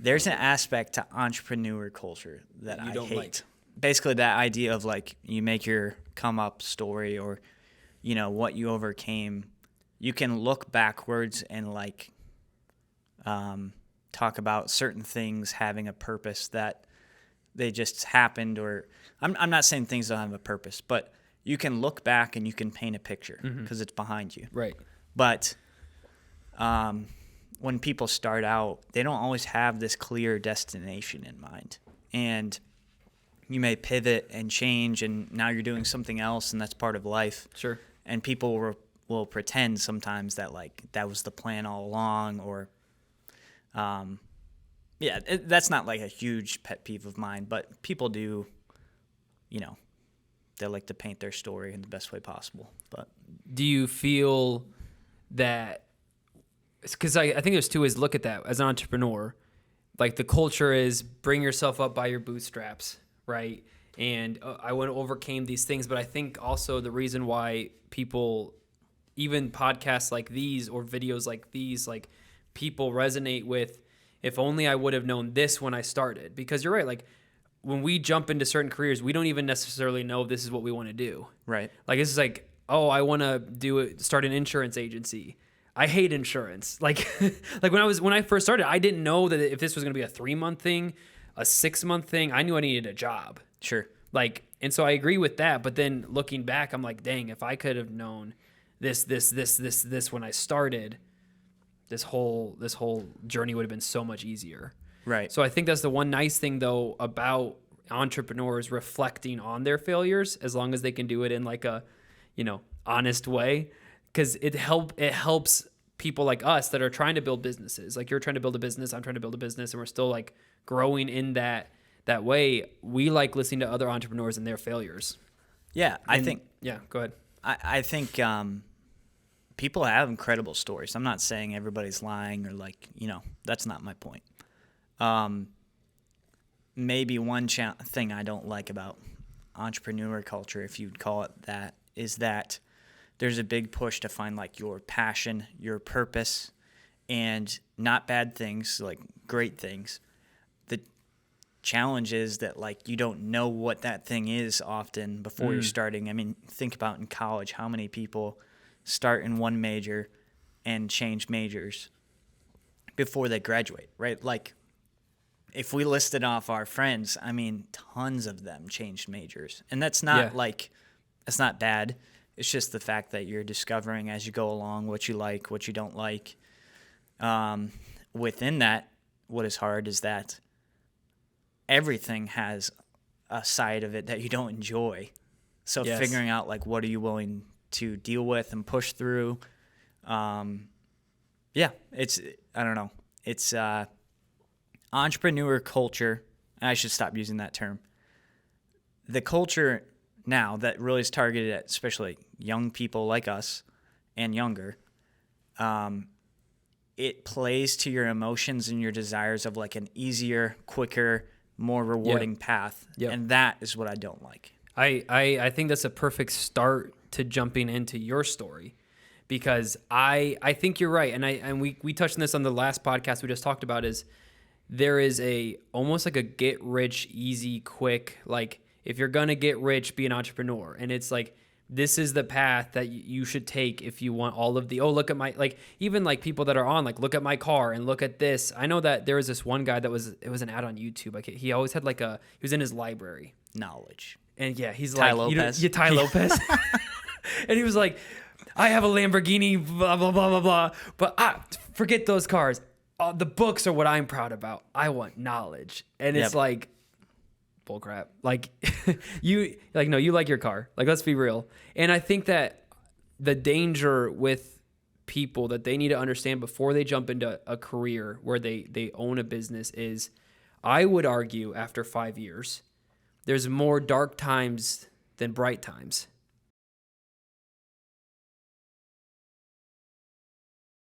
there's an aspect to entrepreneur culture that You I don't hate. like. Basically, that idea of like you make your come up story or, what you overcame. You can look backwards and like talk about certain things having a purpose that they just happened, or I'm not saying things don't have a purpose, but you can look back and you can paint a picture because it's behind you. Right. But when people start out, they don't always have this clear destination in mind. And you may pivot and change, and now you're doing something else, and that's part of life. Sure. And people will pretend sometimes that, like, that was the plan all along, or that's not, like, a huge pet peeve of mine, but people do, they like to paint their story in the best way possible. But Do you feel that, because I think there's two ways to look at that as an entrepreneur. Like, the culture is bring yourself up by your bootstraps, right? And I went overcame these things, but I think also the reason why people, even podcasts like these or videos like these, like, people resonate with, if only I would have known this when I started. Because you're right, like, when we jump into certain careers, we don't even necessarily know if this is what we want to do. right. Like, this is like, oh, I want to start an insurance agency. I hate insurance. Like, like when I first started, I didn't know that if this was going to be a 3-month thing, a 6-month thing. I knew I needed a job. Sure. Like, and so I agree with that. But then looking back, I'm like, dang, if I could have known this when I started, this whole journey would have been so much easier. Right. So I think that's the one nice thing, though, about entrepreneurs reflecting on their failures, as long as they can do it in like a, honest way, because it helps people like us that are trying to build businesses. Like, you're trying to build a business, I'm trying to build a business, and we're still like growing in that way. We like listening to other entrepreneurs and their failures. Yeah, I think. Yeah, go ahead. I think people have incredible stories. I'm not saying everybody's lying or like, that's not my point. Maybe one thing I don't like about entrepreneur culture, if you'd call it that, is that there's a big push to find like your passion, your purpose, and not bad things, like great things. The challenge is that like you don't know what that thing is often before you're starting. I mean, think about in college, how many people start in one major and change majors before they graduate, right? Like, if we listed off our friends, I mean, tons of them changed majors. And that's not that's not bad. It's just the fact that you're discovering as you go along what you like, what you don't like. Within that, what is hard is that everything has a side of it that you don't enjoy. So figuring out like what are you willing to deal with and push through. It's, I don't know. It's entrepreneur culture. I should stop using that term. The culture now that really is targeted at especially young people like us and younger, it plays to your emotions and your desires of like an easier, quicker, more rewarding path. Yep. And that is what I don't like. I think that's a perfect start to jumping into your story, because I think you're right. And we touched on this on the last podcast we just talked about, is there is almost like a get rich easy, quick, like, if you're going to get rich, be an entrepreneur. And it's like, this is the path that you should take if you want all of the, look at my, like, even like people that are on, like, look at my car and look at this. I know that there was this one guy it was an ad on YouTube. Like, he always had like he was in his library. Knowledge. And yeah, he's Ty like, Lopez. Ty Lopez. And he was like, I have a Lamborghini, blah, blah, blah, blah, blah. But forget those cars. The books are what I'm proud about. I want knowledge. And it's like, bullcrap. Like, you like your car. Like, let's be real. And I think that the danger with people that they need to understand before they jump into a career where they own a business is, I would argue after 5 years, there's more dark times than bright times.